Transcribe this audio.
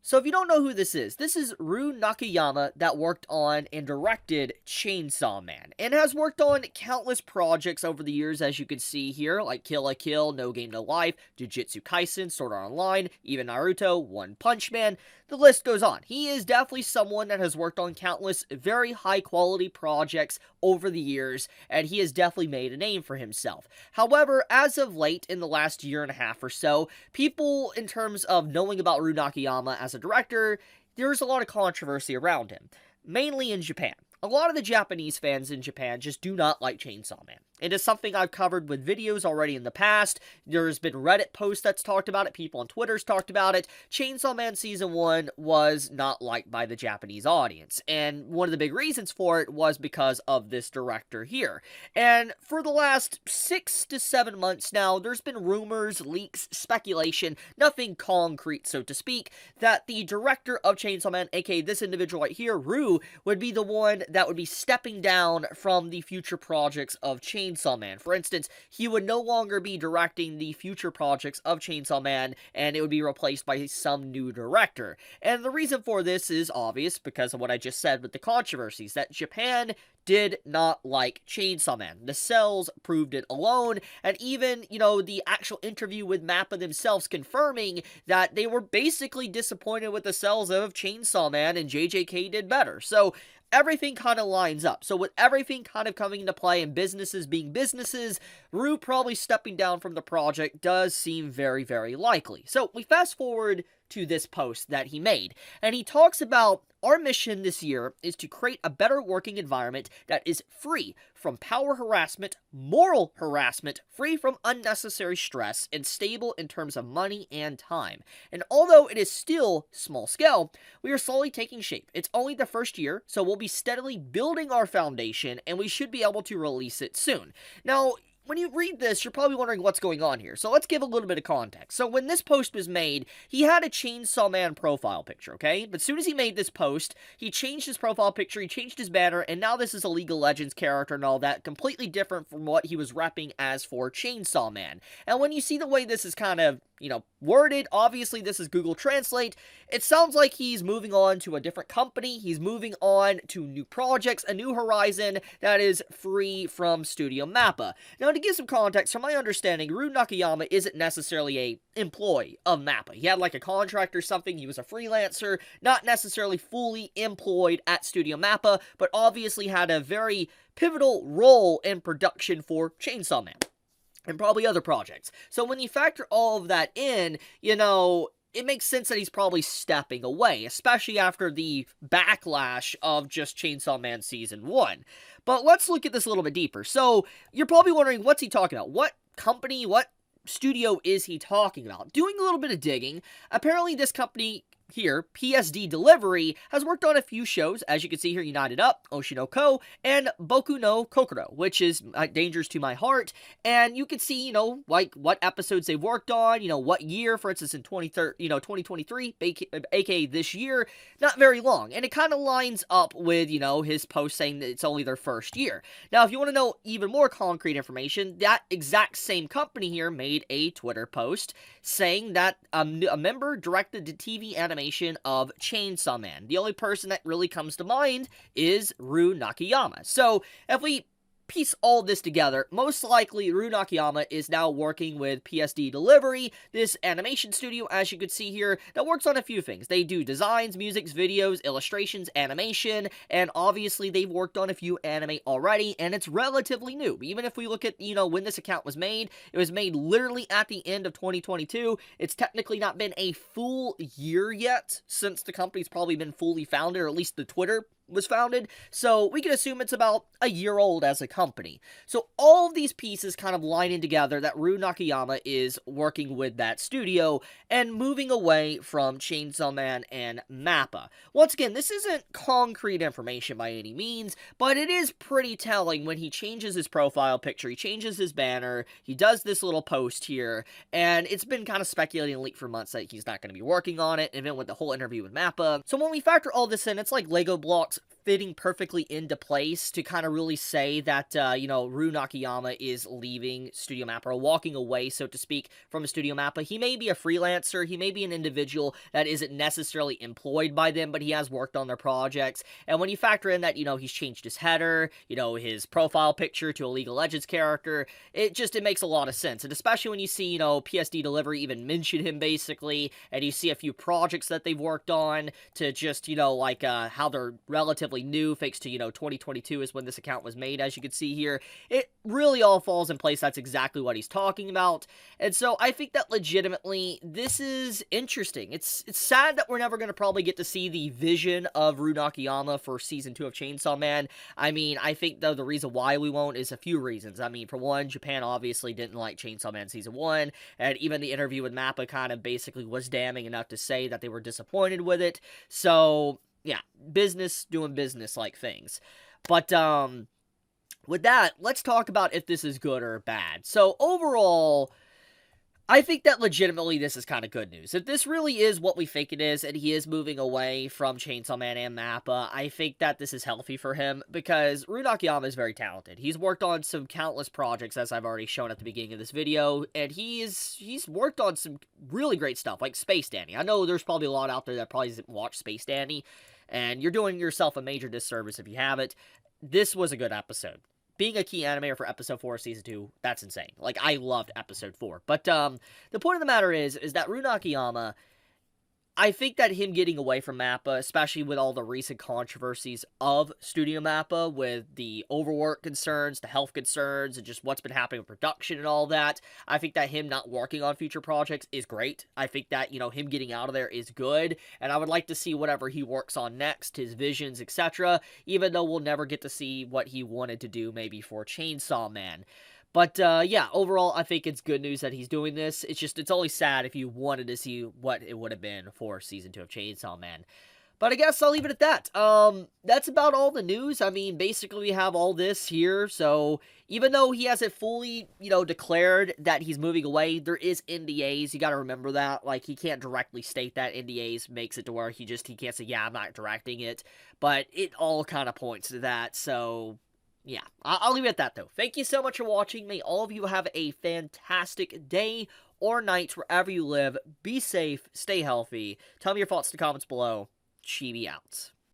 So if you don't know who this is Ryu Nakayama that worked on and directed Chainsaw Man, and has worked on countless projects over the years, as you can see here, like Kill la Kill, No Game No Life, Jujutsu Kaisen, Sword Art Online, even Naruto, One Punch Man, the list goes on. He is definitely someone that has worked on countless very high quality projects over the years, and he has definitely made a name for himself. However, as of late, in the last year and a half or so, people, in terms of knowing about Ryu Nakayama as a director, there's a lot of controversy around him, mainly in Japan. A lot of the Japanese fans in Japan just do not like Chainsaw Man. It is something I've covered with videos already in the past. There's been Reddit posts that's talked about it. People on Twitter's talked about it. Chainsaw Man Season 1 was not liked by the Japanese audience. And one of the big reasons for it was because of this director here. And for the last 6 to 7 months now, there's been rumors, leaks, speculation, nothing concrete, so to speak, that the director of Chainsaw Man, aka this individual right here, Ryu, would be the one that would be stepping down from the future projects of Chainsaw Man. For instance, he would no longer be directing the future projects of Chainsaw Man, and it would be replaced by some new director. And the reason for this is obvious because of what I just said with the controversies, that Japan did not like Chainsaw Man. The cells proved it alone, and even, the actual interview with MAPPA themselves confirming that they were basically disappointed with the cells of Chainsaw Man, and JJK did better. So everything kind of lines up. So with everything kind of coming into play and businesses being businesses, Ryu probably stepping down from the project does seem very, very likely. So we fast forward to this post that he made, and he talks about, our mission this year is to create a better working environment that is free from power harassment, moral harassment, free from unnecessary stress, and stable in terms of money and time. And although it is still small scale, we are slowly taking shape. It's only the first year, so we'll be steadily building our foundation, and we should be able to release it soon. Now, when you read this, you're probably wondering what's going on here. So let's give a little bit of context. So when this post was made, he had a Chainsaw Man profile picture, okay? But as soon as he made this post, he changed his profile picture, he changed his banner, and now this is a League of Legends character and all that, completely different from what he was repping as for Chainsaw Man. And when you see the way this is kind of, worded, obviously this is Google Translate, it sounds like he's moving on to a different company, he's moving on to new projects, a new horizon that is free from Studio MAPPA. Now, to give some context, from my understanding, Ryu Nakayama isn't necessarily a employee of MAPPA. He had like a contract or something, he was a freelancer, not necessarily fully employed at Studio MAPPA, but obviously had a very pivotal role in production for Chainsaw Man and probably other projects. So when you factor all of that in, it makes sense that he's probably stepping away, especially after the backlash of just Chainsaw Man Season 1. But let's look at this a little bit deeper. So, you're probably wondering, what's he talking about? What company, what studio is he talking about? Doing a little bit of digging, apparently this company here, PSD Delivery, has worked on a few shows, as you can see here, United Up, Oshinoko, and Boku no Kokoro, which is Dangerous to My Heart, and you can see, like, what episodes they've worked on, what year, for instance, in 2023, aka this year, not very long, and it kind of lines up with, his post saying that it's only their first year. Now, if you want to know even more concrete information, that exact same company here made a Twitter post saying that a member directed the TV animation of Chainsaw Man. The only person that really comes to mind is Ryu Nakayama. So, if we piece all this together, most likely Ryu Nakayama is now working with PSD Delivery, this animation studio, as you can see here, that works on a few things. They do designs, music, videos, illustrations, animation, and obviously they've worked on a few anime already, and it's relatively new. Even if we look at, when this account was made, it was made literally at the end of 2022. It's technically not been a full year yet since the company's probably been fully founded, or at least the Twitter was founded, so we can assume it's about a year old as a company. So all of these pieces kind of line in together that Ryu Nakayama is working with that studio and moving away from Chainsaw Man and MAPPA. Once again, this isn't concrete information by any means, but it is pretty telling when he changes his profile picture, he changes his banner, he does this little post here, and it's been kind of speculating and leaked for months that he's not going to be working on it, and then with the whole interview with MAPPA. So when we factor all this in, it's like Lego blocks fitting perfectly into place to kind of really say that, Ryu Nakayama is leaving Studio MAPPA, or walking away, so to speak, from Studio MAPPA. He may be a freelancer, he may be an individual that isn't necessarily employed by them, but he has worked on their projects, and when you factor in that, he's changed his header, his profile picture to a League of Legends character, it makes a lot of sense, and especially when you see, PSD Delivery even mention him, basically, and you see a few projects that they've worked on, to just, how they're relatively new, thanks to, 2022 is when this account was made, as you can see here. It really all falls in place. That's exactly what he's talking about, and so I think that legitimately, this is interesting. It's sad that we're never going to probably get to see the vision of Ryu Nakayama for Season 2 of Chainsaw Man. I mean, I think, though, the reason why we won't is a few reasons. I mean, for one, Japan obviously didn't like Chainsaw Man Season 1, and even the interview with MAPPA kind of basically was damning enough to say that they were disappointed with it. So, yeah, business doing business-like things. But, with that, let's talk about if this is good or bad. So, overall, I think that legitimately this is kind of good news. If this really is what we think it is, and he is moving away from Chainsaw Man and MAPPA, I think that this is healthy for him, because Ryu Nakayama is very talented. He's worked on some countless projects, as I've already shown at the beginning of this video, and he's worked on some really great stuff, like Space Dandy. I know there's probably a lot out there that probably doesn't watch Space Dandy, and you're doing yourself a major disservice if you haven't. This was a good episode. Being a key animator for episode 4 of season 2, that's insane. Like, I loved episode 4. But, the point of the matter is that Ryu Nakayama, I think that him getting away from MAPPA, especially with all the recent controversies of Studio MAPPA, with the overwork concerns, the health concerns, and just what's been happening with production and all that, I think that him not working on future projects is great. I think that, him getting out of there is good, and I would like to see whatever he works on next, his visions, etc., even though we'll never get to see what he wanted to do maybe for Chainsaw Man. But, yeah, overall, I think it's good news that he's doing this. It's always sad if you wanted to see what it would have been for Season 2 of Chainsaw Man. But I guess I'll leave it at that. That's about all the news. I mean, basically we have all this here, so even though he hasn't fully, declared that he's moving away, there is NDAs. You gotta remember that. Like, he can't directly state that. NDAs makes it to where he can't say, yeah, I'm not directing it. But it all kind of points to that, so yeah, I'll leave it at that, though. Thank you so much for watching. May all of you have a fantastic day or night wherever you live. Be safe, stay healthy. Tell me your thoughts in the comments below. Chibi out.